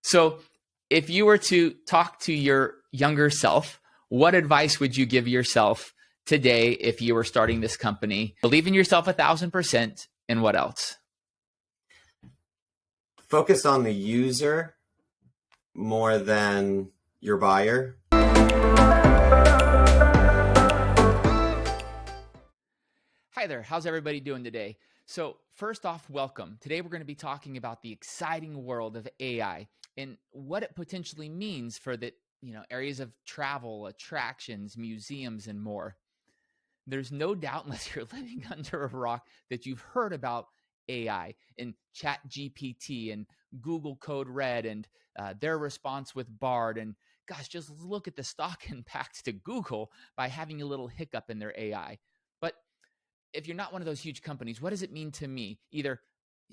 So if you were to talk to your younger self, what advice would you give yourself today if you were starting this company? Believe in yourself 1,000%, and what else? Focus on the user more than your buyer. Hi there, how's everybody doing today? So first off, welcome. Today we're going to be talking about the exciting world of AI and what it potentially means for the areas of travel, attractions, museums, and more. There's no doubt, unless you're living under a rock, that you've heard about AI and ChatGPT and Google Code Red and their response with Bard. And gosh, just look at the stock impact to Google by having a little hiccup in their AI. But if you're not one of those huge companies, what does it mean to me? Either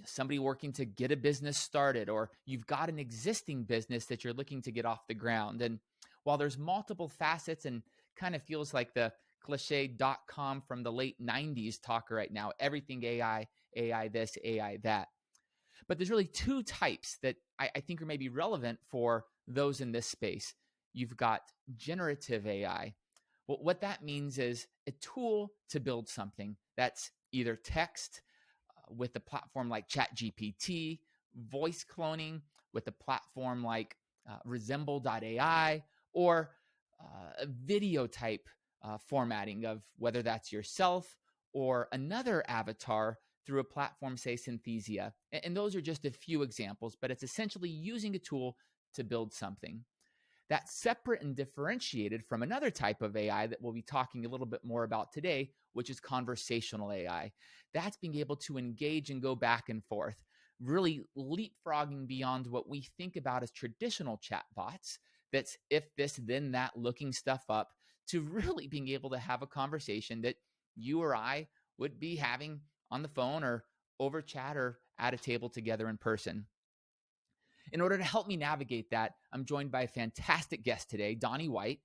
somebody working to get a business started, or you've got an existing business that you're looking to get off the ground. And while there's multiple facets and kind of feels like the cliche .com from the late 90s talk right now, everything AI, AI this, AI that. But there's really two types that I think are maybe relevant for those in this space. You've got generative AI. Well, what that means is a tool to build something that's either text with a platform like ChatGPT, voice cloning with a platform like Resemble.AI, or a video type formatting of whether that's yourself or another avatar through a platform, say Synthesia. And those are just a few examples, but it's essentially using a tool to build something. That's separate and differentiated from another type of AI that we'll be talking a little bit more about today, which is conversational AI. That's being able to engage and go back and forth, really leapfrogging beyond what we think about as traditional chatbots. That's if this, then that, looking stuff up, to really being able to have a conversation that you or I would be having on the phone or over chat or at a table together in person. In order to help me navigate that, I'm joined by a fantastic guest today, Donny White,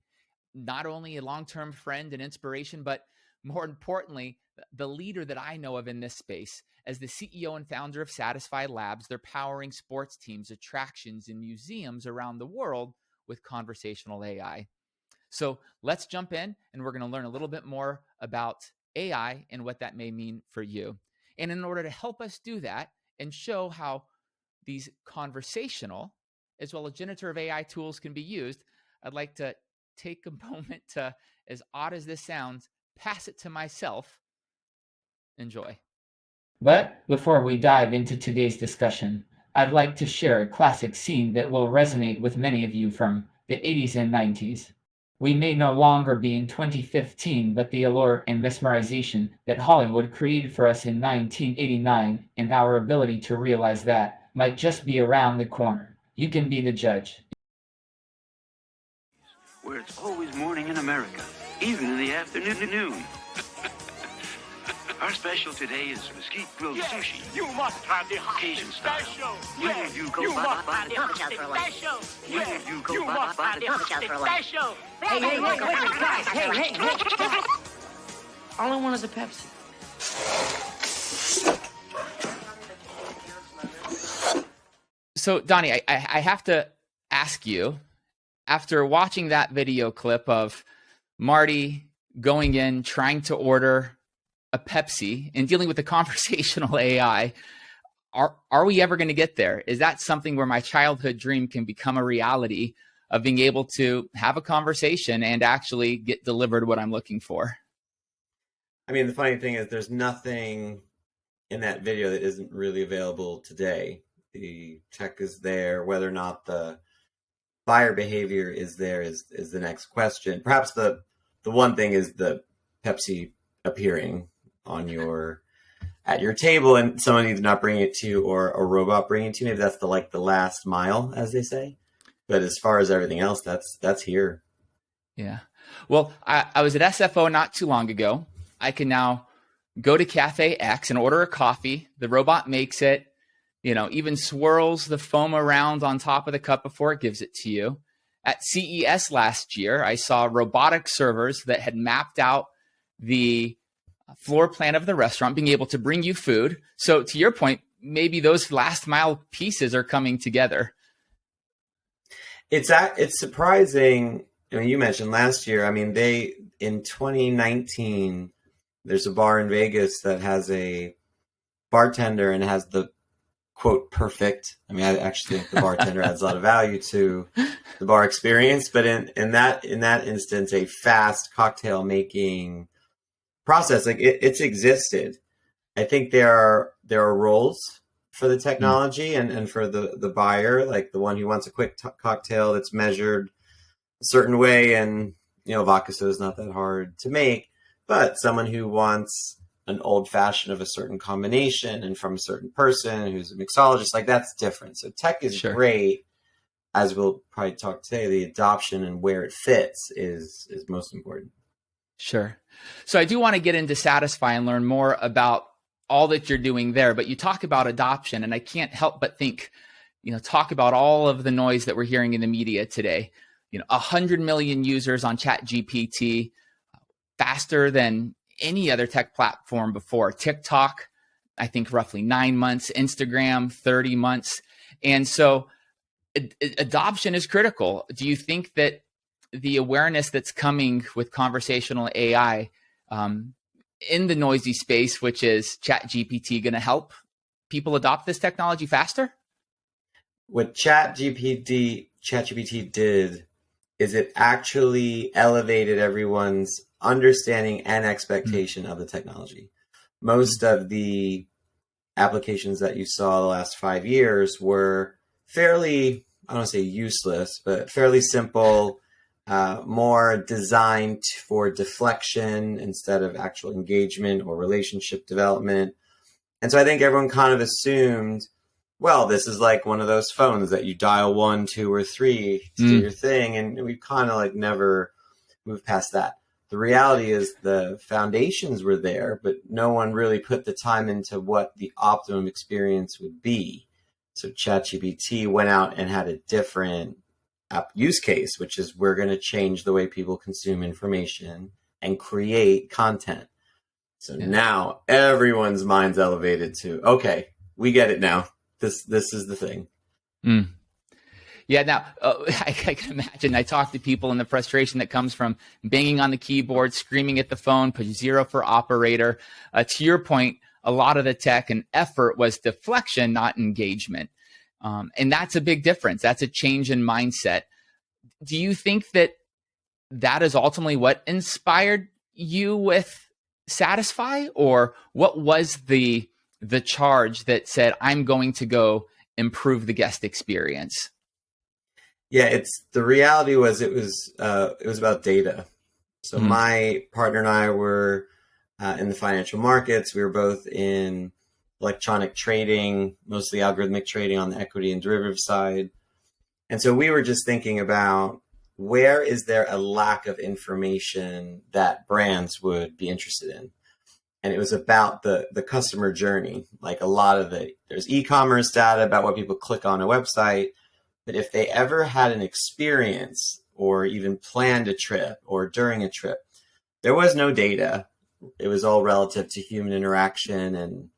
not only a long-term friend and inspiration, but more importantly, the leader that I know of in this space. As the CEO and founder of Satisfi Labs, they're powering sports teams, attractions, and museums around the world with conversational AI. So let's jump in, and we're going to learn a little bit more about AI and what that may mean for you. And in order to help us do that and show how these conversational as well as generative AI tools can be used, I'd like to take a moment to, as odd as this sounds, pass it to myself. Enjoy. But before we dive into today's discussion, I'd like to share a classic scene that will resonate with many of you from the 80s and 90s. We may no longer be in 2015, but the allure and mesmerization that Hollywood created for us in 1989 and our ability to realize that might just be around the corner. You can be the judge. Where it's always morning in America, even in the afternoon. Our special today is mesquite grilled sushi. You must have the hot Cajun style. special. Where you go You by must the have the hot special. Where you go You by must the have the hot special. Hey, guys, hey. All I want is a Pepsi. So, Donny, I have to ask you, after watching that video clip of Marty going in, trying to order a Pepsi and dealing with the conversational AI, are we ever going to get there? Is that something where my childhood dream can become a reality of being able to have a conversation and actually get delivered what I'm looking for? I mean, the funny thing is there's nothing in that video that isn't really available today. The tech is there. Whether or not the buyer behavior is there is the next question. Perhaps the one thing is the Pepsi appearing on at your table and someone either not bringing it to you or a robot bringing it to you. Maybe that's the last mile, as they say. But as far as everything else, that's here. Yeah. Well, I was at SFO not too long ago. I can now go to Cafe X and order a coffee. The robot makes it, even swirls the foam around on top of the cup before it gives it to you. At CES last year, I saw robotic servers that had mapped out the floor plan of the restaurant, being able to bring you food. So to your point, maybe those last mile pieces are coming together. It's surprising. I mean, you mentioned last year. I mean, in 2019, there's a bar in Vegas that has a bartender and has the quote perfect. I mean, I actually think the bartender adds a lot of value to the bar experience, but in that instance, a fast cocktail making process, like it's existed. I think there are roles for the technology and for the buyer, like the one who wants a quick cocktail that's measured a certain way, and vodka soda is not that hard to make, but someone who wants an old fashioned of a certain combination and from a certain person who's a mixologist, like that's different. So tech is great, as we'll probably talk today. The adoption and where it fits is most important. Sure. So I do want to get into Satisfi and learn more about all that you're doing there, but you talk about adoption, and I can't help but think, talk about all of the noise that we're hearing in the media today. 100 million users on ChatGPT, faster than any other tech platform before. TikTok, I think roughly 9 months, Instagram, 30 months. And so adoption is critical. Do you think that the awareness that's coming with conversational AI in the noisy space, which is ChatGPT, going to help people adopt this technology faster? What ChatGPT did is it actually elevated everyone's understanding and expectation of the technology. Most of the applications that you saw the last 5 years were fairly, I don't want to say useless, but fairly simple, more designed for deflection instead of actual engagement or relationship development. And so I think everyone kind of assumed, well, this is like one of those phones that you dial 1, 2, or 3 to do your thing. And we've kind of like never moved past that. The reality is the foundations were there, but no one really put the time into what the optimum experience would be. So ChatGPT went out and had a different use case, which is we're going to change the way people consume information and create content. So now everyone's mind's elevated to, okay, we get it now. This is the thing. Yeah. Now, I can imagine. I talk to people, and the frustration that comes from banging on the keyboard, screaming at the phone, push 0 for operator. To your point, a lot of the tech and effort was deflection, not engagement. And that's a big difference. That's a change in mindset. Do you think that is ultimately what inspired you with Satisfi, or what was the charge that said, I'm going to go improve the guest experience? Yeah, the reality was it was about data. So my partner and I were in the financial markets. We were both in electronic trading, mostly algorithmic trading on the equity and derivative side. And so we were just thinking about, where is there a lack of information that brands would be interested in? And it was about the customer journey. Like a lot of there's e-commerce data about what people click on a website, but if they ever had an experience or even planned a trip or during a trip, there was no data. It was all relative to human interaction,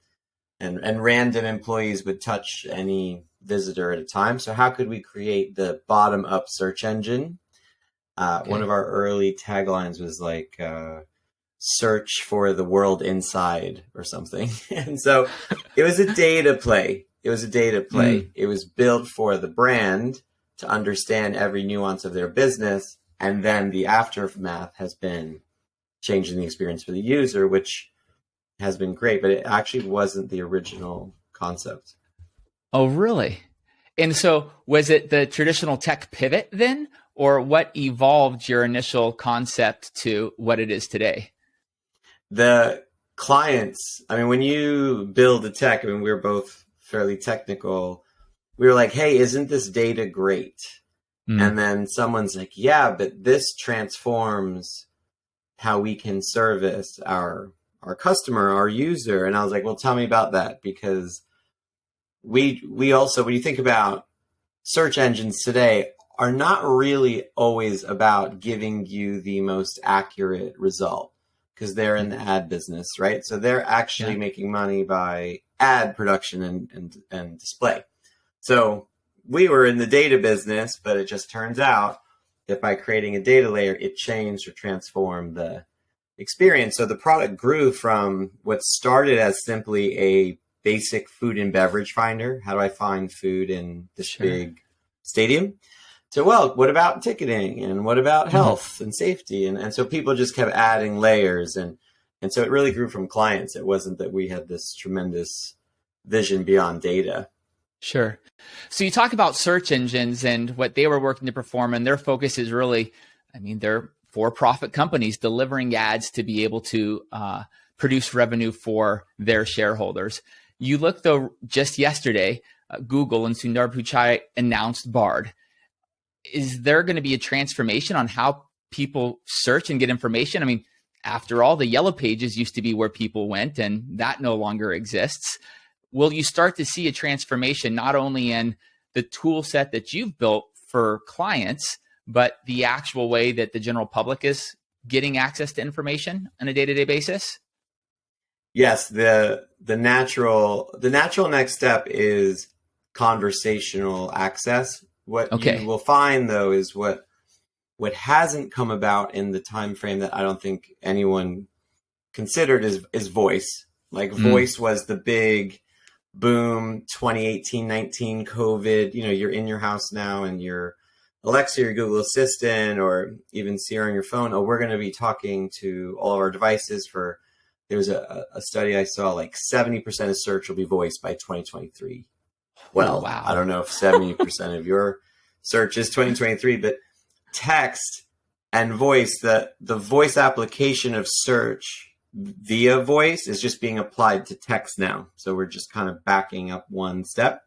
and random employees would touch any visitor at a time. So how could we create the bottom-up search engine? One of our early taglines was like, search for the world inside or something. And so it was a data play. It was built for the brand to understand every nuance of their business. And then the aftermath has been changing the experience for the user, which has been great, but it actually wasn't the original concept. Oh, really? And so was it the traditional tech pivot then, or what evolved your initial concept to what it is today? The clients, I mean, when you build a tech, I mean, we're both fairly technical. We were like, hey, isn't this data great? And then someone's like, yeah, but this transforms how we can service our customer, our user. And I was like, well, tell me about that, because we also, when you think about search engines today, are not really always about giving you the most accurate result, because they're in the ad business, right? So they're actually making money by ad production and display. So we were in the data business, but it just turns out that by creating a data layer, it changed or transformed the experience. So the product grew from what started as simply a basic food and beverage finder. How do I find food in this big stadium? So, well, what about ticketing, and what about health and safety? And so people just kept adding layers. And so it really grew from clients. It wasn't that we had this tremendous vision beyond data. Sure. So you talk about search engines and what they were working to perform, and their focus is really, I mean, they're for-profit companies delivering ads to be able to produce revenue for their shareholders. You look, though, just yesterday, Google and Sundar Pichai announced Bard. Is there going to be a transformation on how people search and get information? I mean, after all, the yellow pages used to be where people went, and that no longer exists. Will you start to see a transformation not only in the tool set that you've built for clients, but the actual way that the general public is getting access to information on a day-to-day basis? Yes, the natural next step is conversational access. What you will find, though, is what hasn't come about in the time frame that I don't think anyone considered is voice. Like voice was the big boom 2018-19 COVID. You know, you're in your house now and your Alexa, your Google Assistant, or even Siri on your phone. Oh, we're going to be talking to all of our devices for. There was a study I saw, like 70% of search will be voice by 2023. Well, wow. I don't know if 70% of your search is 2023, but text and voice, the voice application of search via voice is just being applied to text now. So we're just kind of backing up one step.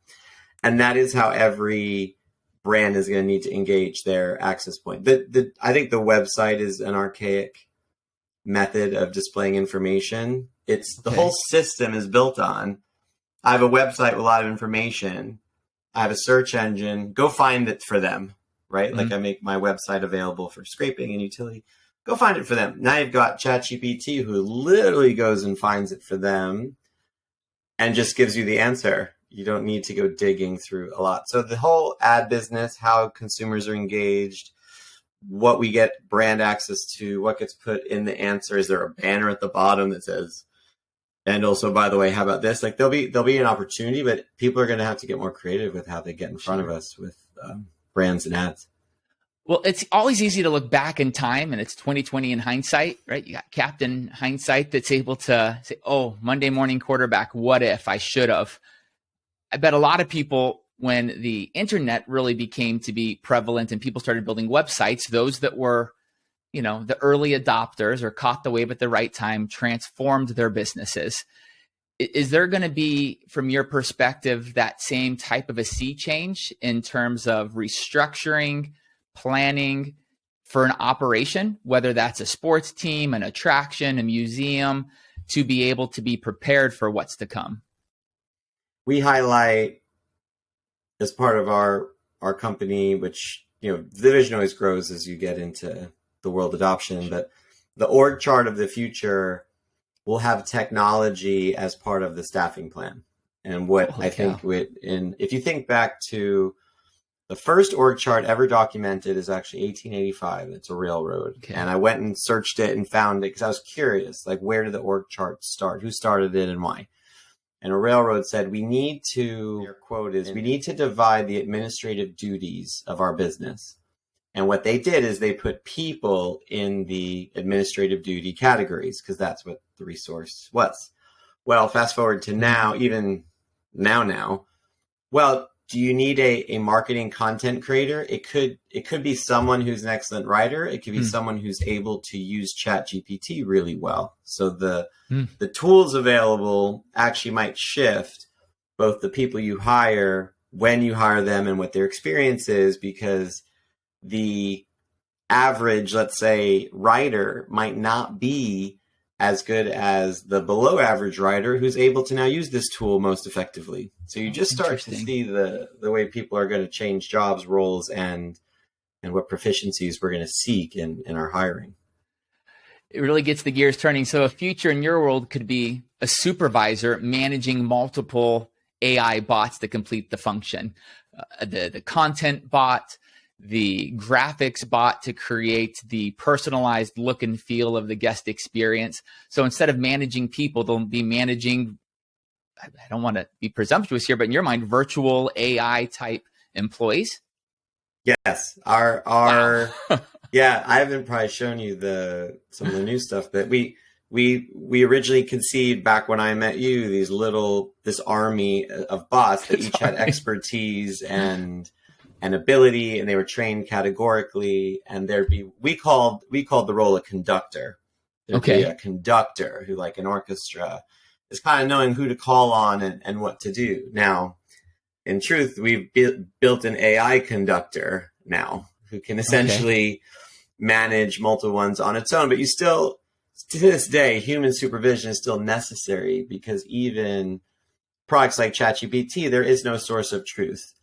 And that is how every brand is going to need to engage their access point. I think the website is an archaic method of displaying information. It's the whole system is built on, I have a website with a lot of information. I have a search engine. Go find it for them, right? Like I make my website available for scraping and utility. Go find it for them. Now you've got ChatGPT who literally goes and finds it for them and just gives you the answer. You don't need to go digging through a lot. So the whole ad business, how consumers are engaged, what we get brand access to, what gets put in the answer. Is there a banner at the bottom that says, and also, by the way, how about this? Like there'll be an opportunity, but people are going to have to get more creative with how they get in front of us with brands and ads. Well, it's always easy to look back in time, and it's 2020 in hindsight, right? You got Captain Hindsight that's able to say, oh, Monday morning quarterback, what if I should have? I bet a lot of people, when the internet really became to be prevalent and people started building websites, those that were, you know, the early adopters or caught the wave at the right time transformed their businesses. Is there going to be, from your perspective, that same type of a sea change in terms of restructuring, planning for an operation, whether that's a sports team, an attraction, a museum, to be able to be prepared for what's to come? We highlight as part of our company, which, you know, the vision always grows as you get into the world adoption, but the org chart of the future will have technology as part of the staffing plan. And what I think if you think back to the first org chart ever documented is actually 1885. It's a railroad. Okay. And I went and searched it and found it because I was curious, like, where did the org chart start? Who started it and why? And a railroad said, their quote is, we need to divide the administrative duties of our business. And what they did is they put people in the administrative duty categories because that's what the resource was. Well, fast forward to now, even now. Well, do you need a marketing content creator? It could be someone who's an excellent writer. It could be someone who's able to use ChatGPT really well. So the tools available actually might shift both the people you hire, when you hire them, and what their experience is, because the average, let's say, writer might not be as good as the below average writer who's able to now use this tool most effectively. So you just start to see the way people are going to change jobs, roles, and what proficiencies we're going to seek in our hiring. It really gets the gears turning. So a future in your world could be a supervisor managing multiple AI bots that complete the function. the content bot, the graphics bot to create the personalized look and feel of the guest experience. So instead of managing people, they'll be managing, I don't want to be presumptuous here, but in your mind, virtual AI type employees? Yes. Our yeah, I haven't probably shown you some of the new stuff, but we originally conceived back when I met you this army of bots that each had expertise and ability, and they were trained categorically, and we called the role a conductor. There'd be a conductor who, like an orchestra, is kind of knowing who to call on and what to do. Now, in truth, we've built an AI conductor now who can essentially manage multiple ones on its own, but you still, to this day, human supervision is still necessary, because even products like ChatGPT, there is no source of truth.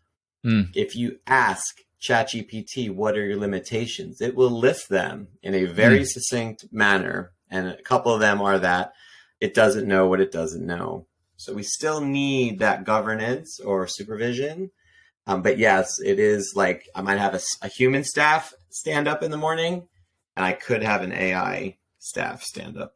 If you ask ChatGPT, what are your limitations, it will list them in a very succinct manner. And a couple of them are that it doesn't know what it doesn't know. So we still need that governance or supervision. But yes, it is like I might have a human staff stand up in the morning, and I could have an AI staff stand up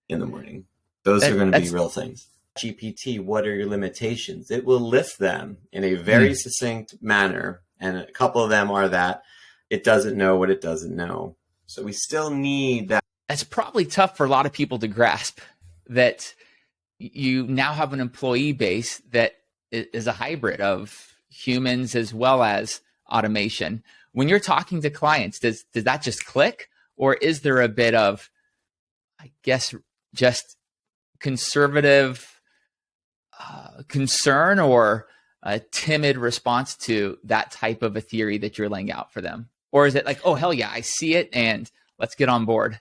in the morning. Those are going to be real things. GPT, what are your limitations? It will list them in a very succinct manner. And a couple of them are that it doesn't know what it doesn't know. So we still need that. That's probably tough for a lot of people to grasp, that you now have an employee base that is a hybrid of humans as well as automation. When you're talking to clients, does that just click? Or is there a bit of, I guess, just conservative concern or a timid response to that type of a theory that you're laying out for them? Or is it like, oh, hell yeah, I see it and let's get on board?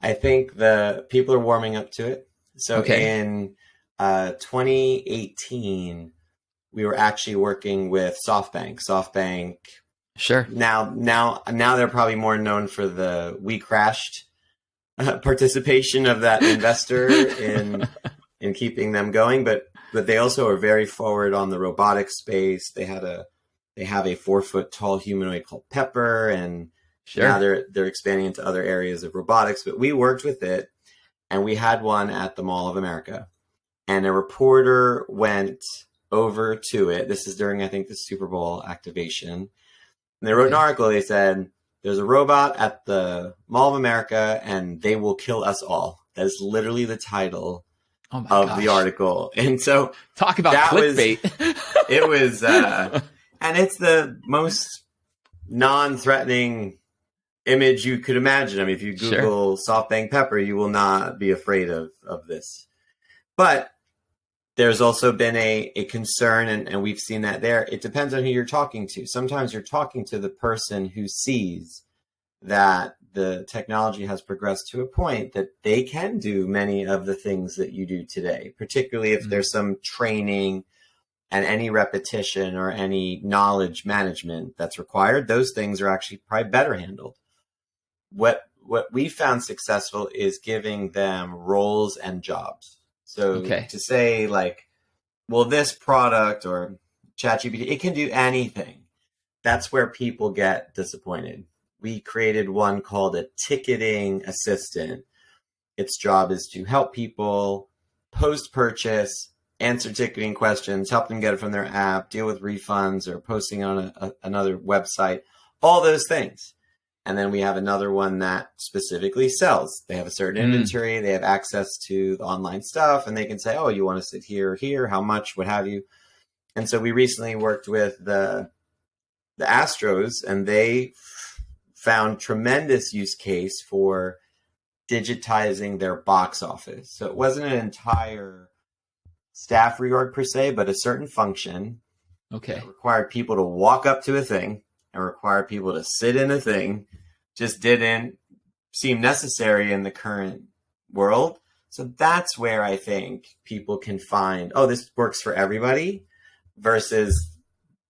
I think the people are warming up to it. So in 2018, we were actually working with SoftBank. Sure. Now they're probably more known for the We Crashed participation of that investor in keeping them going, but they also are very forward on the robotics space. They have a 4-foot tall humanoid called Pepper, and now they're expanding into other areas of robotics. But we worked with it, and we had one at the Mall of America, and a reporter went over to it. This is during, I think, the Super Bowl activation. And they wrote an article. They said, there's a robot at the Mall of America and they will kill us all. That is literally the title of the article. And so talk about clickbait. It was, and it's the most non-threatening image you could imagine. I mean, if you Google SoftBank Pepper, you will not be afraid of this. But there's also been a concern, and we've seen that there. It depends on who you're talking to. Sometimes you're talking to the person who sees that the technology has progressed to a point that they can do many of the things that you do today, particularly if there's some training and any repetition or any knowledge management that's required. Those things are actually probably better handled. What we found successful is giving them roles and jobs. So to say like, well, this product or ChatGPT, it can do anything. That's where people get disappointed. We created one called a ticketing assistant. Its job is to help people post-purchase, answer ticketing questions, help them get it from their app, deal with refunds or posting on another website, all those things. And then we have another one that specifically sells. They have a certain inventory. They have access to the online stuff, and they can say, oh, you want to sit here or here, how much, what have you. And so we recently worked with the Astros, and they found tremendous use case for digitizing their box office. So it wasn't an entire staff reorg per se, but a certain function that required people to walk up to a thing and require people to sit in a thing, just didn't seem necessary in the current world. So that's where I think people can find, oh, this works for everybody versus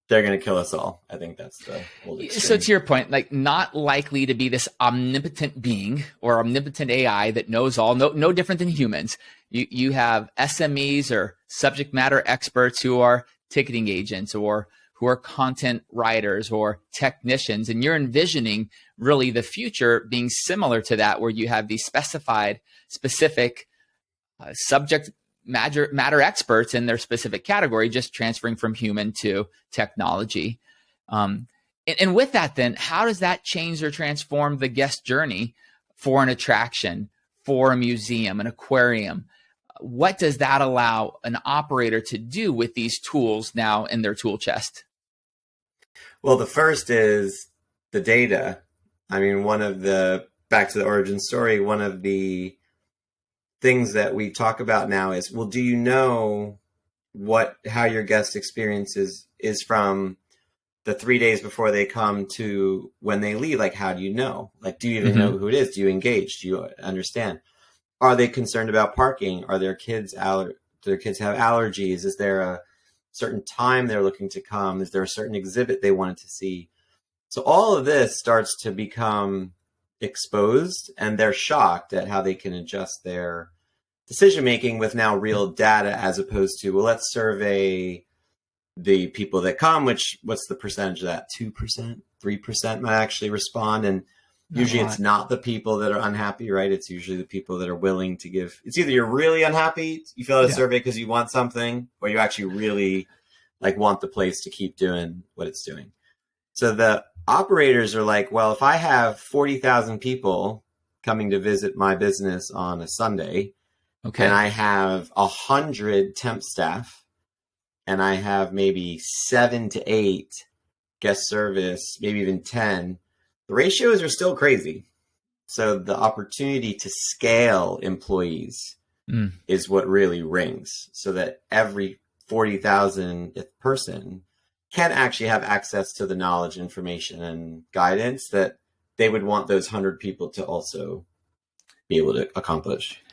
they're going to kill us all. I think that's the old extreme. So to your point, like not likely to be this omnipotent being or omnipotent AI that knows all, no different than humans. You have SMEs or subject matter experts who are ticketing agents or who are content writers or technicians. And you're envisioning really the future being similar to that, where you have these specific subject matter experts in their specific category, just transferring from human to technology. And with that, then, how does that change or transform the guest journey for an attraction, for a museum, an aquarium? What does that allow an operator to do with these tools now in their tool chest? Well, the first is the data. I mean, back to the origin story, one of the things that we talk about now is, well, do you know how your guest experience is from the 3 days before they come to when they leave? Like, how do you know? Like, do you even know who it is? Do you engage? Do you understand? Are they concerned about parking? Are their kids do their kids have allergies? Is there a certain time they're looking to come? Is there a certain exhibit they wanted to see? So all of this starts to become exposed, and they're shocked at how they can adjust their decision making with now real data, as opposed to, well, let's survey the people that come, what's the percentage of that? 2%, 3% might actually respond. And usually it's not the people that are unhappy, right? It's usually the people that are willing to give. It's either you're really unhappy, you fill out a survey because you want something, or you actually really want the place to keep doing what it's doing. So the operators are like, well, if I have 40,000 people coming to visit my business on a Sunday, and I have 100 temp staff, and I have maybe 7 to 8 guest service, maybe even 10, the ratios are still crazy. So the opportunity to scale employees is what really rings, so that every 40,000th person can actually have access to the knowledge, information, and guidance that they would want those 100 people to also be able to accomplish.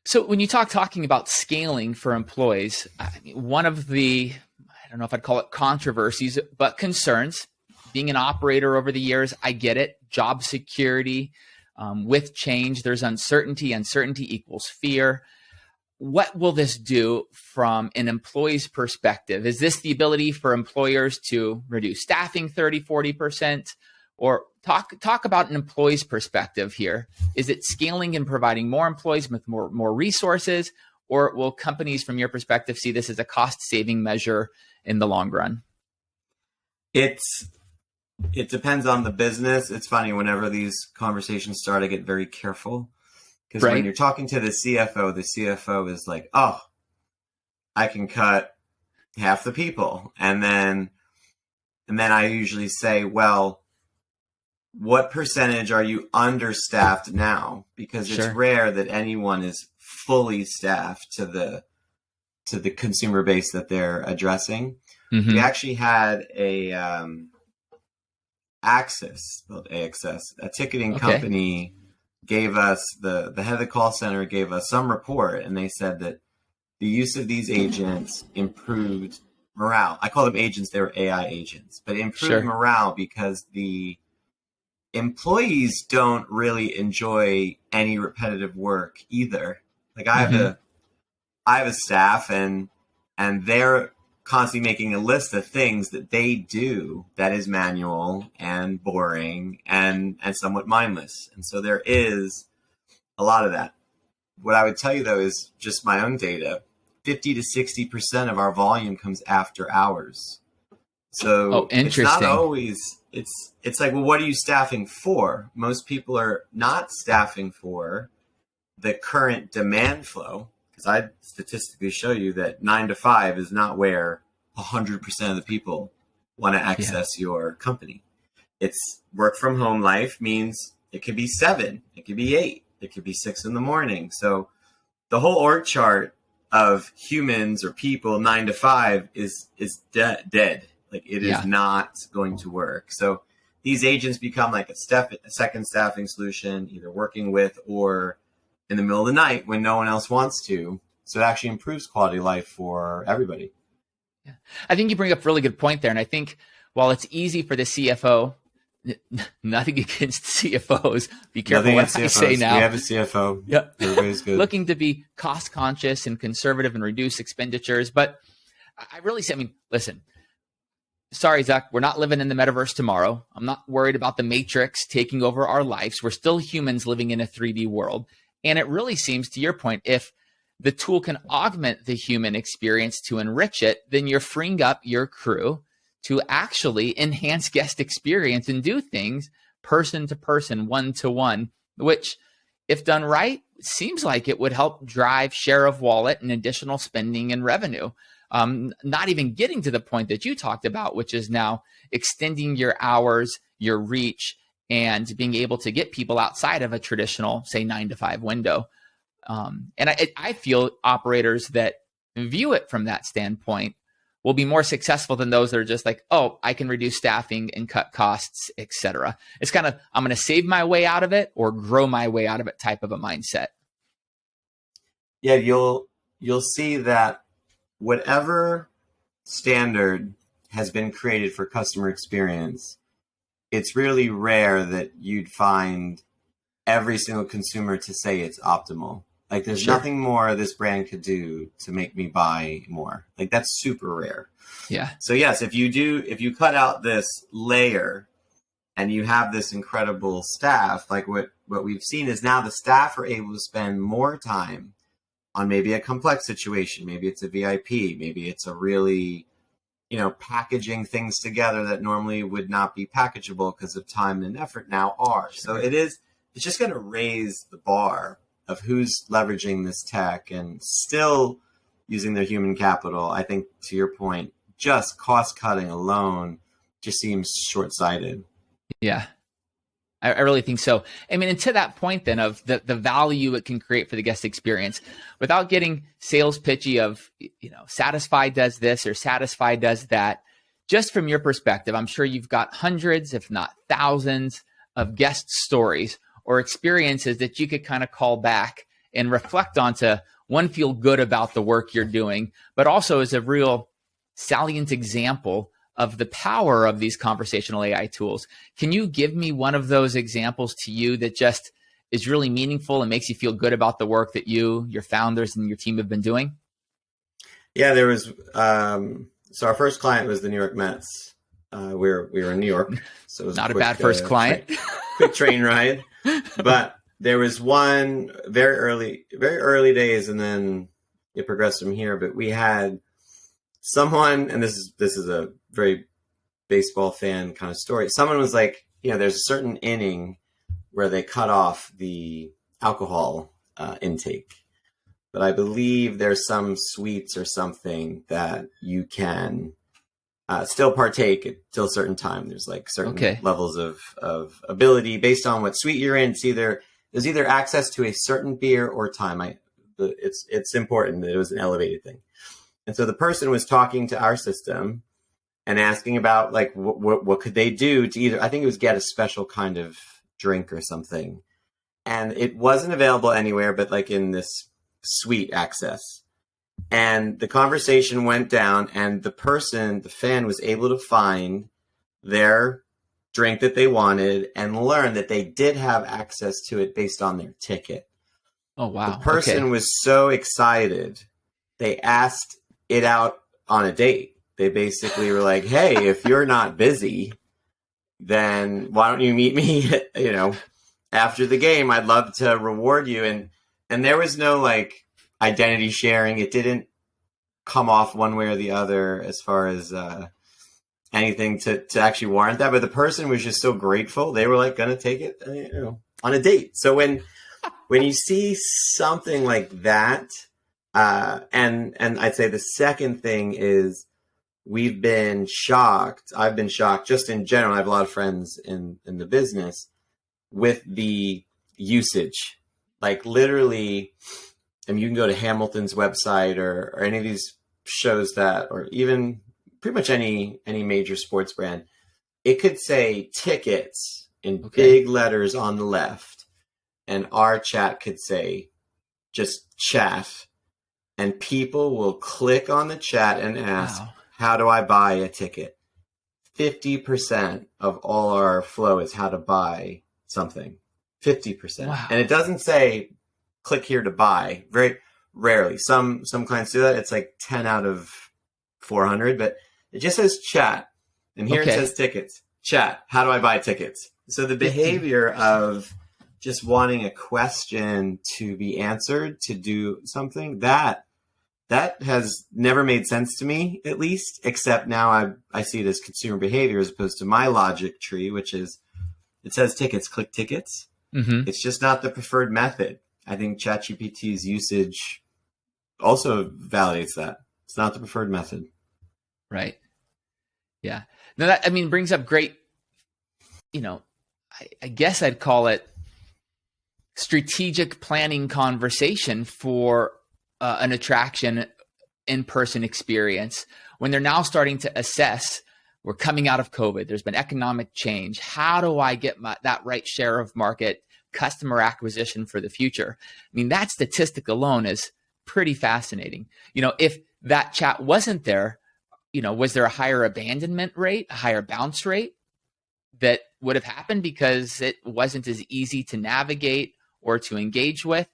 So when you talking about scaling for employees, one of the, I don't know if I'd call it controversies, but concerns, being an operator over the years, I get it. Job security, with change, there's uncertainty. Uncertainty equals fear. What will this do from an employee's perspective? Is this the ability for employers to reduce staffing 30, 40%? Or talk about an employee's perspective here. Is it scaling and providing more employees with more resources? Or will companies, from your perspective, see this as a cost-saving measure in the long run? It depends on the business. It's funny, whenever these conversations start, I get very careful. Because when you're talking to the CFO is like, oh, I can cut half the people. And then I usually say, well, what percentage are you understaffed now? Because it's rare that anyone is fully staffed to the consumer base that they're addressing. We actually had a spelled AXS, a ticketing company, gave us the head of the call center gave us some report, and they said that the use of these agents improved morale. I call them agents; they were AI agents, but it improved morale because the employees don't really enjoy any repetitive work either. Like I have a staff, and they're constantly making a list of things that they do that is manual and boring and somewhat mindless. And so there is a lot of that. What I would tell you, though, is just my own data. 50 to 60% of our volume comes after hours. So it's not always, it's like, well, what are you staffing for? Most people are not staffing for the current demand flow, because I statistically show you that 9 to 5 is not where 100% of the people want to access your company. It's work from home life means it could be 7, it could be 8, it could be 6 in the morning. So the whole org chart of humans or people 9 to 5 is dead. Like it is not going to work. So these agents become like a second staffing solution, either working with or in the middle of the night when no one else wants to. So it actually improves quality of life for everybody. Yeah. I think you bring up a really good point there. And I think while it's easy for the CFO, nothing against CFOs, be careful what I say now. We have a CFO. Yep. Everybody's good. Looking to be cost conscious and conservative and reduce expenditures. But I really say, listen, sorry, Zach, we're not living in the metaverse tomorrow. I'm not worried about the matrix taking over our lives. We're still humans living in a 3D world. And it really seems, to your point, if the tool can augment the human experience to enrich it, then you're freeing up your crew to actually enhance guest experience and do things person to person, one to one, which, if done right, seems like it would help drive share of wallet and additional spending and revenue. Not even getting to the point that you talked about, which is now extending your hours, your reach, and being able to get people outside of a traditional, say, 9 to 5 window. And I feel operators that view it from that standpoint will be more successful than those that are just like, oh, I can reduce staffing and cut costs, etc. It's kind of, I'm going to save my way out of it or grow my way out of it type of a mindset. Yeah, you'll see that whatever standard has been created for customer experience, it's really rare that you'd find every single consumer to say it's optimal. Like, there's nothing more this brand could do to make me buy more. Like, that's super rare. Yeah. So yes, if you cut out this layer and you have this incredible staff, like what we've seen is now the staff are able to spend more time on maybe a complex situation. Maybe it's a VIP, maybe it's a really, packaging things together that normally would not be packageable because of time and effort now are. So it's just going to raise the bar of who's leveraging this tech and still using their human capital. I think, to your point, just cost cutting alone just seems short-sighted. Yeah, I really think so. I mean, and to that point then of the value it can create for the guest experience, without getting sales pitchy of, Satisfi does this or Satisfi does that, just from your perspective, I'm sure you've got hundreds, if not thousands, of guest stories or experiences that you could kind of call back and reflect on to, one, feel good about the work you're doing, but also as a real salient example of the power of these conversational AI tools. Can you give me one of those examples to you that just is really meaningful and makes you feel good about the work that you, your founders, and your team have been doing? Yeah, there was, so our first client was the New York Mets. We were in New York, so it was not a bad first client. Quick train ride. But there was one very early days, and then it progressed from here. But we had someone, and this is a very baseball fan kind of story. Someone was like, there's a certain inning where they cut off the alcohol intake, but I believe there's some sweets or something that you can still partake till a certain time. There's like certain levels of ability based on what suite you're in. There's either access to a certain beer or time. It's important that it was an elevated thing. And so the person was talking to our system and asking about like what could they do to either, I think it was get a special kind of drink or something. And it wasn't available anywhere but like in this suite access. And the conversation went down, and the fan was able to find their drink that they wanted and learn that they did have access to it based on their ticket. Oh, wow. The person was so excited, they asked it out on a date. They basically were like, hey, if you're not busy, then why don't you meet me, after the game? I'd love to reward you. And there was no like identity sharing. It didn't come off one way or the other as far as anything to actually warrant that. But the person was just so grateful. They were like going to take it on a date. So when you see something like that, and I'd say the second thing is we've been shocked. I've been shocked just in general. I have a lot of friends in the business with the usage. Like literally, and you can go to Hamilton's website or any of these shows that, or even pretty much any major sports brand, it could say tickets in big letters on the left. And our chat could say just chat. And people will click on the chat and ask, how do I buy a ticket? 50% of all our flow is how to buy something. 50%. Wow. And it doesn't say click here to buy. Very rarely. Some clients do that. It's like 10 out of 400, but it just says chat. And here it Okay. says tickets. Chat, how do I buy tickets? So the behavior of just wanting a question to be answered to do something, that has never made sense to me, at least, except now I see it as consumer behavior as opposed to my logic tree, which is it says tickets, click tickets. Mm-hmm. It's just not the preferred method. I think ChatGPT's usage also validates that. It's not the preferred method. Right. Yeah. Now that, I mean, brings up great, I guess I'd call it strategic planning conversation for an attraction in-person experience when they're now starting to assess. We're coming out of COVID. There's been economic change. How do I get that right share of market customer acquisition for the future? I mean, that statistic alone is pretty fascinating. If that chat wasn't there, was there a higher abandonment rate, a higher bounce rate that would have happened because it wasn't as easy to navigate or to engage with?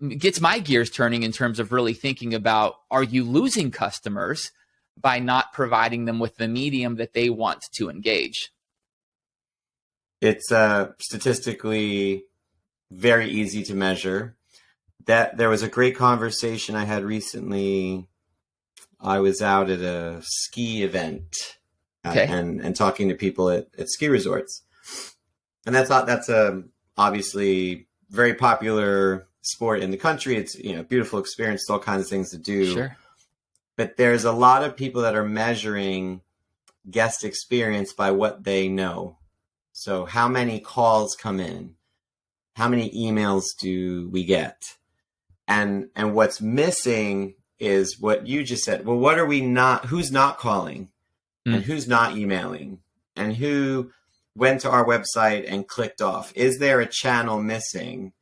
It gets my gears turning in terms of really thinking about, are you losing customers by not providing them with the medium that they want to engage? It's statistically very easy to measure. That there was a great conversation I had recently. I was out at a ski event and talking to people at ski resorts, and that's obviously very popular sport in the country. It's beautiful experience, all kinds of things to do. Sure. But there's a lot of people that are measuring guest experience by what they know. So how many calls come in? How many emails do we get? And what's missing is what you just said. Well, what are we not, who's not calling and who's not emailing and who went to our website and clicked off? Is there a channel missing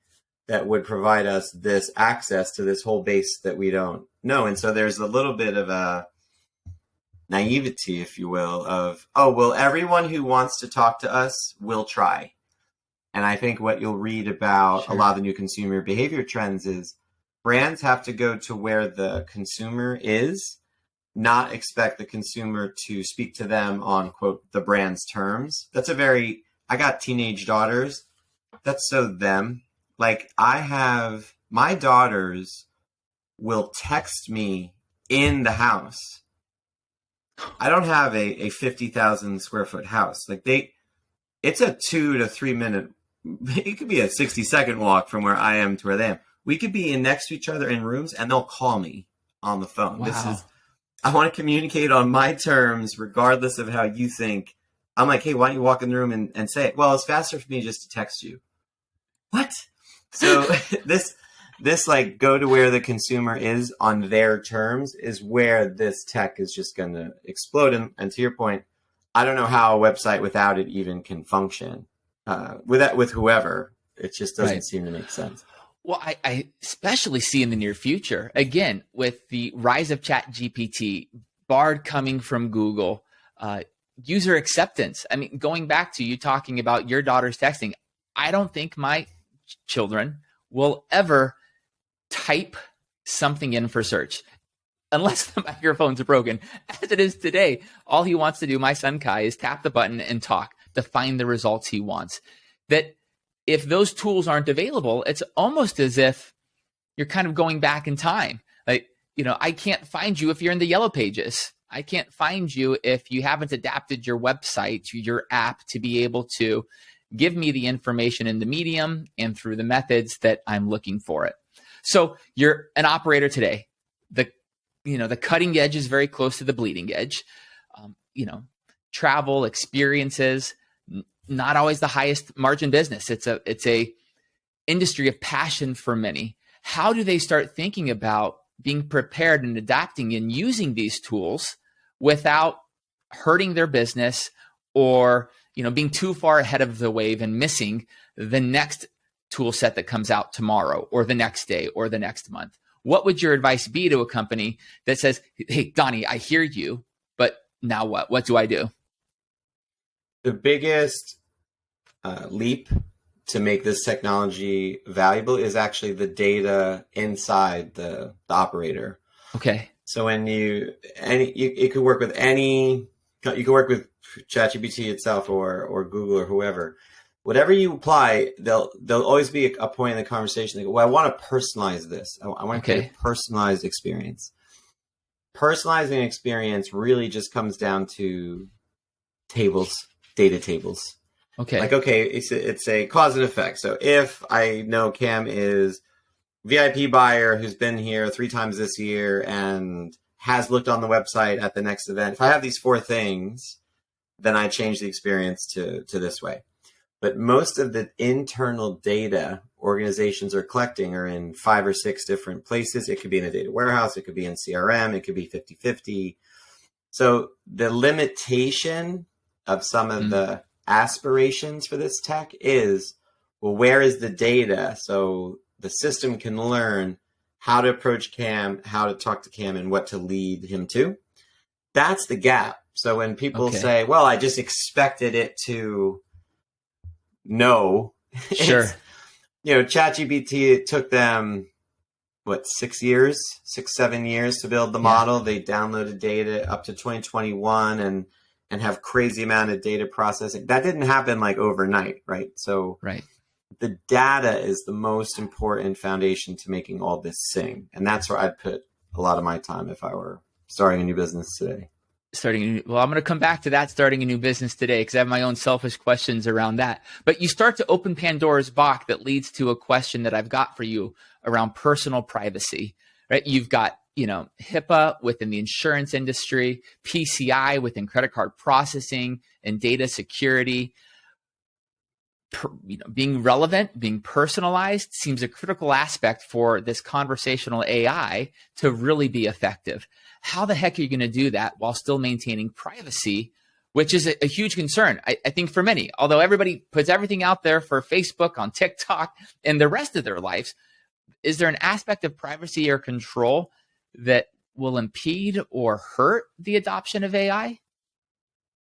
that would provide us this access to this whole base that we don't know? And so there's a little bit of a naivety, if you will, of, oh, well, everyone who wants to talk to us will try. And I think what you'll read about a lot of the new consumer behavior trends is brands have to go to where the consumer is, not expect the consumer to speak to them on, quote, the brand's terms. I got teenage daughters. That's so them. Like, my daughters will text me in the house. I don't have a 50,000 square foot house. Like it's a 2 to 3 minute, it could be a 60-second walk from where I am to where they am. We could be next to each other in rooms and they'll call me on the phone. Wow. I want to communicate on my terms, regardless of how you think. I'm like, hey, why don't you walk in the room and say it? Well, it's faster for me just to text you. What? So this like go to where the consumer is on their terms is where this tech is just going to explode. And to your point, I don't know how a website without it even can function with whoever. It just doesn't seem to make sense. Well, I especially see in the near future, again, with the rise of ChatGPT, Bard coming from Google, user acceptance. I mean, going back to you talking about your daughter's texting, I don't think my children will ever type something in for search unless the microphones are broken. As it is today, all he wants to do, my son Kai, is tap the button and talk to find the results he wants. That if those tools aren't available, it's almost as if you're kind of going back in time. Like, I can't find you if you're in the yellow pages. I can't find you if you haven't adapted your website to your app to be able to give me the information in the medium and through the methods that I'm looking for it. So you're an operator today. The cutting edge is very close to the bleeding edge. Travel experiences, not always the highest margin business. It's a industry of passion for many. How do they start thinking about being prepared and adapting and using these tools without hurting their business or being too far ahead of the wave and missing the next tool set that comes out tomorrow or the next day or the next month? What would your advice be to a company that says, hey, Donny, I hear you, but now what? What do I do? The biggest leap to make this technology valuable is actually the data inside the operator. Okay. So when it could work with any You can work with ChatGPT itself or Google or whoever. Whatever you apply, there'll always be a point in the conversation. They go, well, I want to personalize this. I want to create a personalized experience. Personalizing an experience really just comes down to tables, data tables. Okay. Like, okay, it's a cause and effect. So if I know Cam is VIP buyer who's been here 3 times this year and has looked on the website at the next event, if I have these 4 things, then I change the experience to this way. But most of the internal data organizations are collecting are in 5 or 6 different places. It could be in a data warehouse. It could be in CRM. It could be 50-50. So the limitation of some of the aspirations for this tech is, well, where is the data? So the system can learn how to approach Cam, how to talk to Cam, and what to lead him to. That's the gap. So when people say, well, I just expected it to know, sure. ChatGPT, it took them, 6 years, 7 years to build the model. They downloaded data up to 2021 and have crazy amount of data processing. That didn't happen like overnight, right? So the data is the most important foundation to making all this sing. And that's where I'd put a lot of my time if I were starting a new business today. Well, I'm going to come back to that, starting a new business today, because I have my own selfish questions around that. But you start to open Pandora's box that leads to a question that I've got for you around personal privacy, right? You've got, HIPAA within the insurance industry, PCI within credit card processing and data security. Being relevant, being personalized seems a critical aspect for this conversational AI to really be effective. How the heck are you going to do that while still maintaining privacy, which is a huge concern, I think, for many. Although everybody puts everything out there for Facebook, on TikTok, and the rest of their lives, is there an aspect of privacy or control that will impede or hurt the adoption of AI?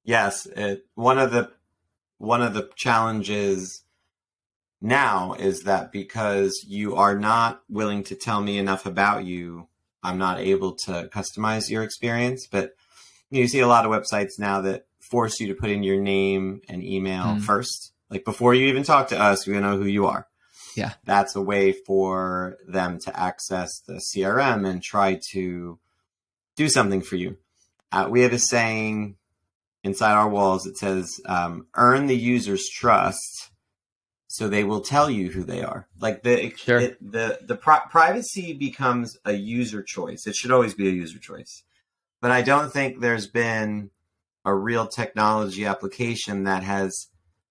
Yes. One of the challenges now is that because you are not willing to tell me enough about you, I'm not able to customize your experience. But you see a lot of websites now that force you to put in your name and email first. Like before you even talk to us, we know who you are. Yeah. That's a way for them to access the CRM and try to do something for you. We have a saying inside our walls that says, earn the user's trust so they will tell you who they are. Like the privacy becomes a user choice. It should always be a user choice. But I don't think there's been a real technology application that has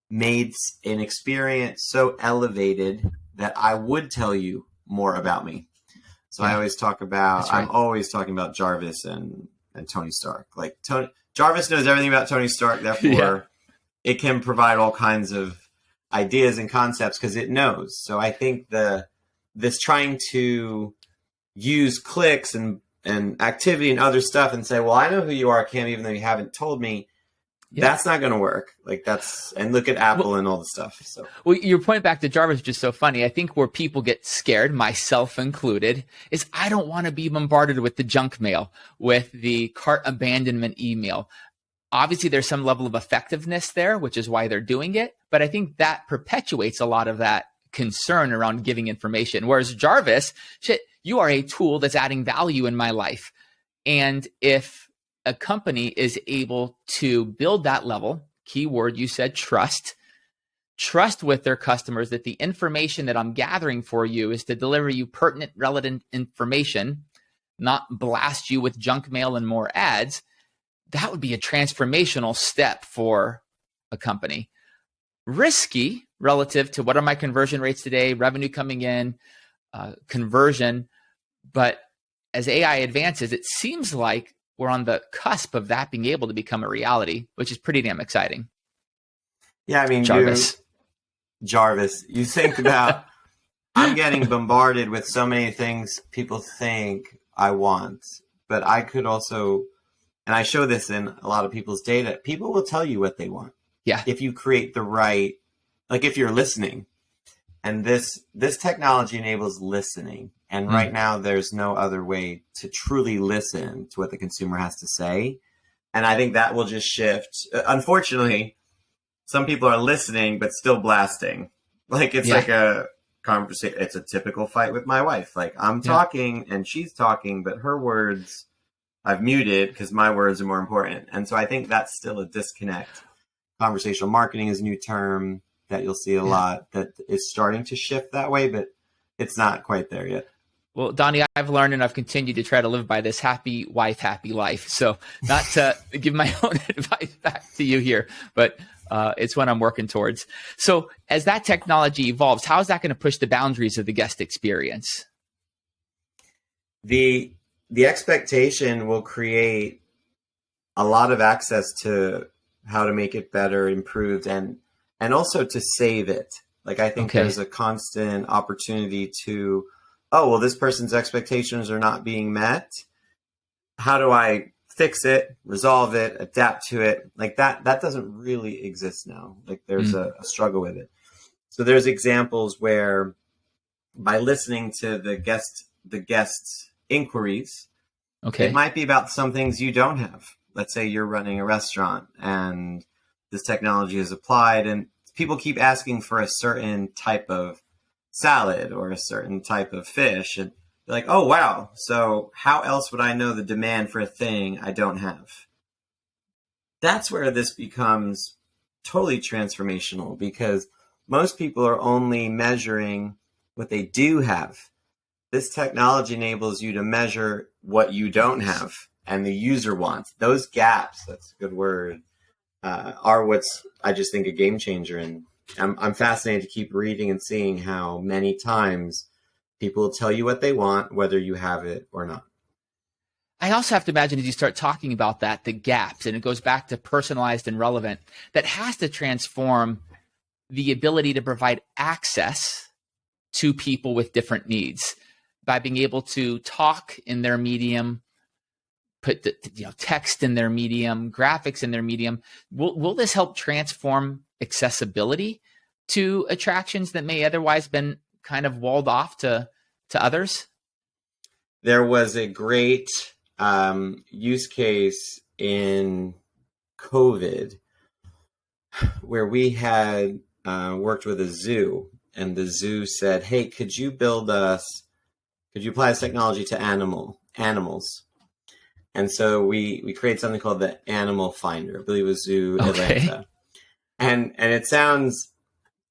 made an experience so elevated that I would tell you more about me. So I always talk about, I'm always talking about Jarvis and Tony Stark. Like Jarvis knows everything about Tony Stark, therefore it can provide all kinds of ideas and concepts because it knows. So I think this trying to use clicks and activity and other stuff and say, well, I know who you are, Cam, even though you haven't told me, that's not going to work. Like and look at Apple and all the stuff. So, well, your point back to Jarvis is just so funny. I think where people get scared, myself included, is I don't want to be bombarded with the junk mail, with the cart abandonment email. Obviously, there's some level of effectiveness there, which is why they're doing it. But I think that perpetuates a lot of that concern around giving information. Whereas Jarvis, you are a tool that's adding value in my life. And if a company is able to build that level, keyword you said, trust with their customers, that the information that I'm gathering for you is to deliver you pertinent, relevant information, not blast you with junk mail and more ads, that would be a transformational step for a company. Risky relative to what are my conversion rates today, revenue coming in, conversion. But as AI advances, it seems like we're on the cusp of that being able to become a reality, which is pretty damn exciting. Yeah, I mean, Jarvis, you think about, I'm getting bombarded with so many things people think I want, but I could also, and I show this in a lot of people's data, people will tell you what they want. Yeah. If you create the right, like if you're listening, and this technology enables listening. And right now there's no other way to truly listen to what the consumer has to say And I think that will just shift. Unfortunately, some people are listening, but still blasting. Like it's like a conversation. It's a typical fight with my wife. Like I'm talking and she's talking, but her words I've muted because my words are more important. And so I think that's still a disconnect. Conversational marketing is a new term that you'll see a lot that is starting to shift that way, but it's not quite there yet. Well, Donny, I've learned and I've continued to try to live by this: happy wife, happy life. So not to give my own advice back to you here, but it's what I'm working towards. So as that technology evolves, how is that going to push the boundaries of the guest experience? The expectation will create a lot of access to how to make it better, improved, and also to save it. Like I think there's a constant opportunity to, oh, well, this person's expectations are not being met. How do I fix it, resolve it, adapt to it? Like that doesn't really exist now. Like there's a struggle with it. So there's examples where by listening to the guest's inquiries, it might be about some things you don't have. Let's say you're running a restaurant and this technology is applied and people keep asking for a certain type of salad or a certain type of fish. And they're like, oh, wow. So how else would I know the demand for a thing I don't have? That's where this becomes totally transformational because most people are only measuring what they do have. This technology enables you to measure what you don't have and the user wants. Those gaps, that's a good word, are what's, I just think, a game changer. And I'm fascinated to keep reading and seeing how many times people will tell you what they want, whether you have it or not. I also have to imagine as you start talking about that, the gaps, and it goes back to personalized and relevant, that has to transform the ability to provide access to people with different needs by being able to talk in their medium, put the, text in their medium, graphics in their medium. Will this help transform accessibility to attractions that may otherwise been kind of walled off to others? There was a great use case in COVID where we had worked with a zoo, and the zoo said, hey, could you apply this technology to animals? And so we created something called the Animal Finder. I believe it was Zoo Atlanta. And it sounds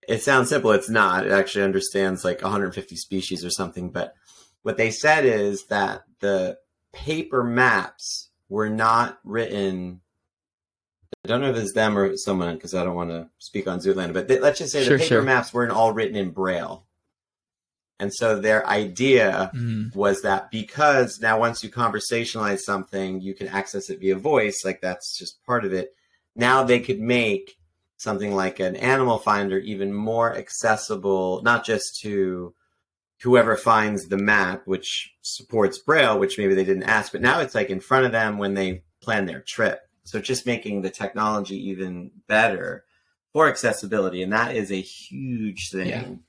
simple. It's not. It actually understands like 150 species or something. But what they said is that the paper maps were not written. I don't know if it's them or someone, because I don't want to speak on Zoo Atlanta. But let's just say the paper maps weren't all written in Braille. And so their idea was that because now once you conversationalize something, you can access it via voice, like that's just part of it. Now they could make something like an animal finder even more accessible, not just to whoever finds the map, which supports Braille, which maybe they didn't ask, but now it's like in front of them when they plan their trip. So just making the technology even better for accessibility. And that is a huge thing.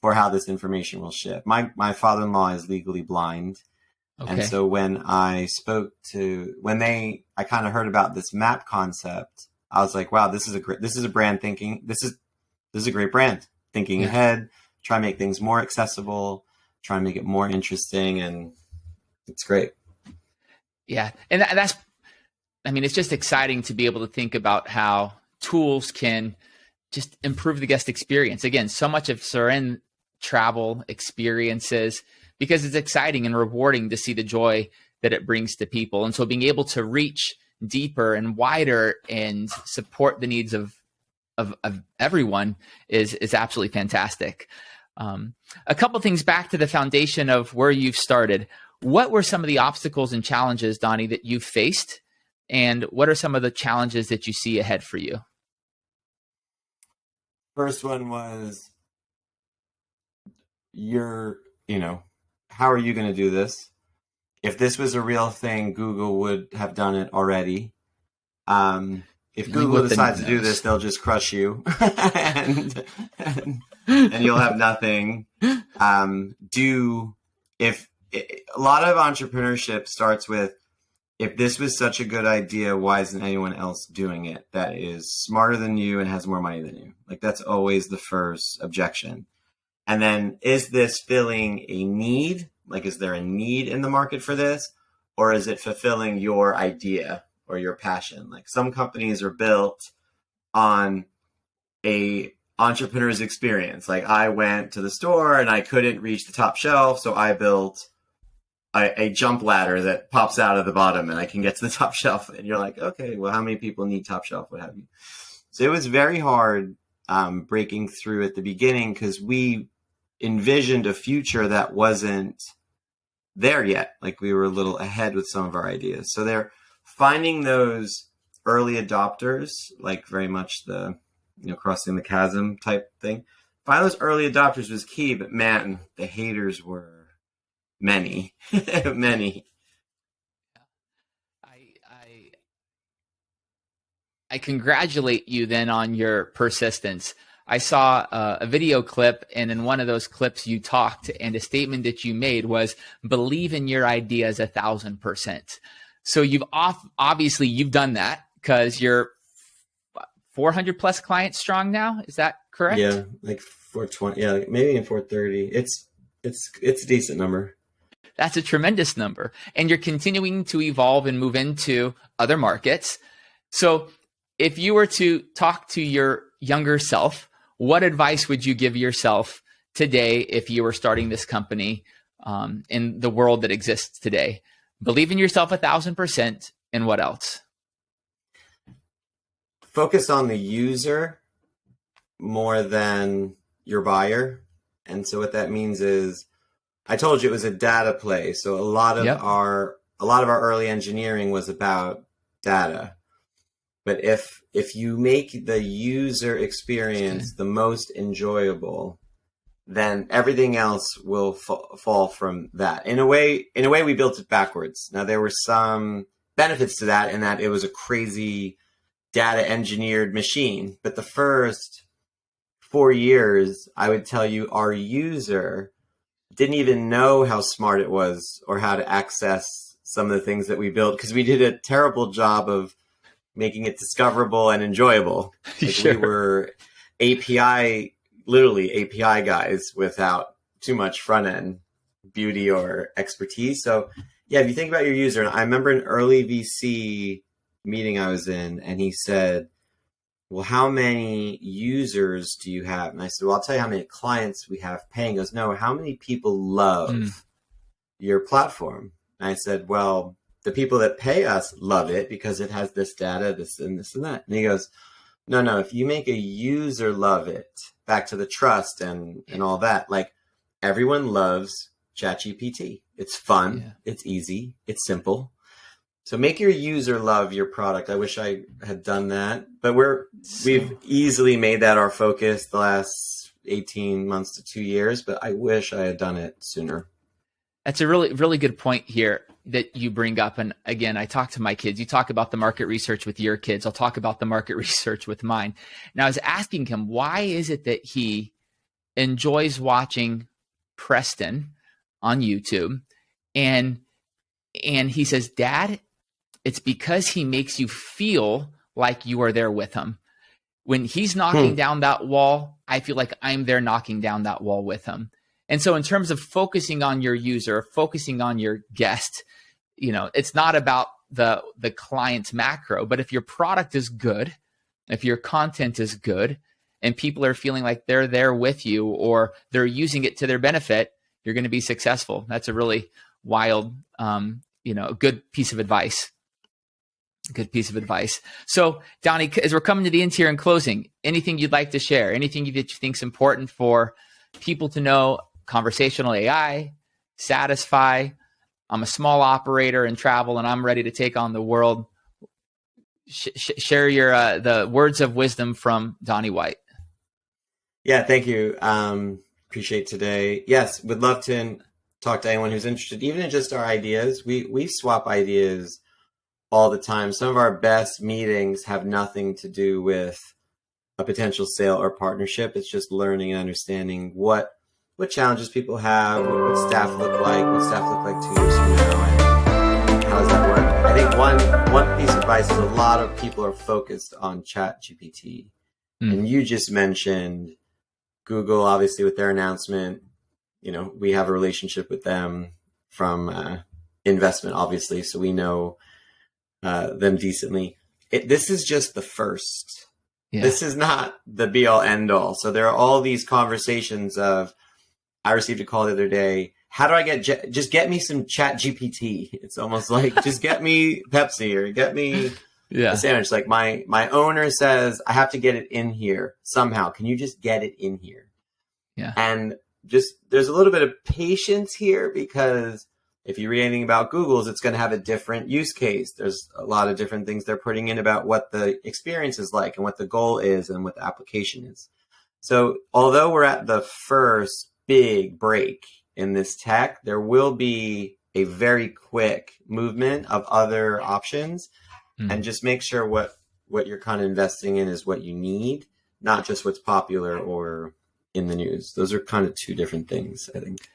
For how this information will shift. My father-in-law is legally blind. And so when I I kind of heard about this map concept, I was like, wow, this is a brand thinking. This is a great brand thinking ahead, try to make things more accessible, try and make it more interesting. And it's great. Yeah. And it's just exciting to be able to think about how tools can just improve the guest experience. Again, so much of us are in travel experiences because it's exciting and rewarding to see the joy that it brings to people. And so being able to reach deeper and wider and support the needs of everyone is absolutely fantastic. A couple things back to the foundation of where you've started. What were some of the obstacles and challenges, Donny, that you've faced? And what are some of the challenges that you see ahead for you? First one was, how are you going to do this? If this was a real thing, Google would have done it already. If Google decides to do this, they'll just crush you and you'll have nothing. A lot of entrepreneurship starts with if this was such a good idea, why isn't anyone else doing it that is smarter than you and has more money than you? Like, that's always the first objection. And then, is this filling a need? Like, is there a need in the market for this? Or is it fulfilling your idea or your passion? Like, some companies are built on a entrepreneur's experience. Like, I went to the store and I couldn't reach the top shelf, so I built a jump ladder that pops out of the bottom and I can get to the top shelf. And you're like, okay, well, how many people need top shelf? What have you? So it was very hard breaking through at the beginning because we envisioned a future that wasn't there yet. Like, we were a little ahead with some of our ideas. So they're finding those early adopters, like very much the, crossing the chasm type thing. Finding those early adopters was key, but man, the haters were many, many. I congratulate you then on your persistence. I saw a video clip, and in one of those clips you talked, and a statement that you made was, believe in your ideas 1,000%. So obviously you've done that because you're 400 plus clients strong now. Is that correct? Yeah, like 420. Yeah, maybe in 430. It's a decent number. That's a tremendous number. And you're continuing to evolve and move into other markets. So if you were to talk to your younger self, what advice would you give yourself today if you were starting this company in the world that exists today? Believe in yourself 1,000%. And what else? Focus on the user more than your buyer. And so what that means is, I told you it was a data play. So a lot of our early engineering was about data. But if you make the user experience the most enjoyable, then everything else will fall from that. In a way, we built it backwards. Now, there were some benefits to that in that it was a crazy data engineered machine. But the first 4 years, I would tell you, our user didn't even know how smart it was or how to access some of the things that we built because we did a terrible job of making it discoverable and enjoyable. Like, Sure. We were literally API guys without too much front end beauty or expertise. So yeah, if you think about your user, and I remember an early VC meeting I was in, and he said, well, how many users do you have? And I said, well, I'll tell you how many clients we have paying. He goes, no, how many people love your platform? And I said, well, the people that pay us love it because it has this data, this and this and that. And he goes, no, if you make a user love it, back to the trust and all that, like, everyone loves ChatGPT. It's fun, It's easy, it's simple. So make your user love your product. I wish I had done that, but we've easily made that our focus the last 18 months to 2 years, but I wish I had done it sooner. That's a really, really good point here that you bring up. And again, I talk to my kids. You talk about the market research with your kids. I'll talk about the market research with mine. Now, I was asking him, why is it that he enjoys watching Preston on YouTube? And he says, Dad, it's because he makes you feel like you are there with him. When he's knocking down that wall, I feel like I'm there knocking down that wall with him. And so in terms of focusing on your user, focusing on your guest, it's not about the client's macro, but if your product is good, if your content is good, and people are feeling like they're there with you or they're using it to their benefit, you're going to be successful. That's a really wild, good piece of advice. Good piece of advice. So, Donny, as we're coming to the end here in closing, anything you'd like to share? Anything that you think is important for people to know? Conversational AI, Satisfi. I'm a small operator in travel, and I'm ready to take on the world. Share your the words of wisdom from Donny White. Yeah, thank you. Appreciate today. Yes, would love to talk to anyone who's interested, even in just our ideas. We swap ideas all the time. Some of our best meetings have nothing to do with a potential sale or partnership. It's just learning and understanding what challenges people have, what staff look like 2 years from now, and how does that work. think one piece of advice is a lot of people are focused on ChatGPT. And you just mentioned Google, obviously, with their announcement. We have a relationship with them from investment, obviously, so we know them decently. This is just the first. Yeah. This is not the be all end all. So there are all these conversations of, I received a call the other day. How do I just get me some ChatGPT? It's almost like, just get me Pepsi or get me a sandwich. Like my owner says, I have to get it in here somehow. Can you just get it in here? Yeah. And just, there's a little bit of patience here, because if you read anything about Google's, it's going to have a different use case. There's a lot of different things they're putting in about what the experience is like and what the goal is and what the application is. So although we're at the first big break in this tech, there will be a very quick movement of other options. And just make sure what you're kind of investing in is what you need, not just what's popular or in the news. Those are kind of two different things, I think.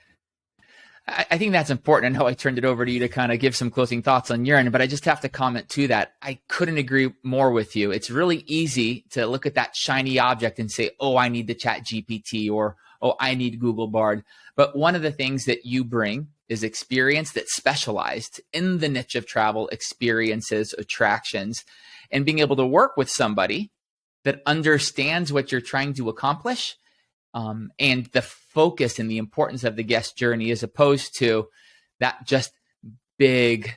I think that's important. I know I turned it over to you to kind of give some closing thoughts on your end, but I just have to comment to that. I couldn't agree more with you. It's really easy to look at that shiny object and say, oh, I need the ChatGPT, or, oh, I need Google Bard. But one of the things that you bring is experience that's specialized in the niche of travel, experiences, attractions, and being able to work with somebody that understands what you're trying to accomplish, and the focus and the importance of the guest journey, as opposed to that just big,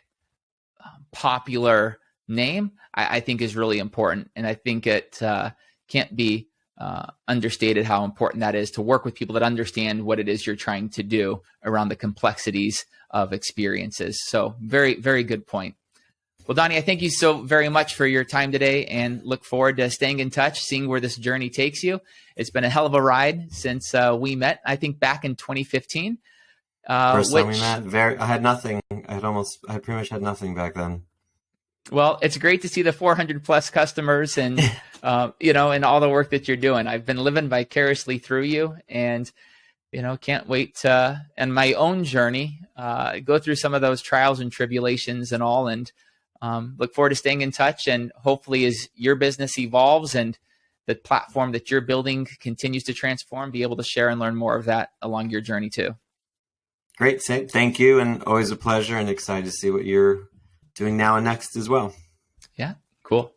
popular name, I think is really important. And I think it can't be understated how important that is, to work with people that understand what it is you're trying to do around the complexities of experiences. So very, very good point. Well, Donny, I thank you so very much for your time today, and look forward to staying in touch, seeing where this journey takes you. It's been a hell of a ride since we met, I think back in 2015. First time we met, I had nothing. I pretty much had nothing back then. Well, it's great to see the 400 plus customers and, and all the work that you're doing. I've been living vicariously through you, and, can't wait to, in my own journey, go through some of those trials and tribulations and all, and look forward to staying in touch. And hopefully, as your business evolves and the platform that you're building continues to transform, be able to share and learn more of that along your journey too. Great. Thank you. And always a pleasure, and excited to see what you're doing now and next as well. Yeah, cool.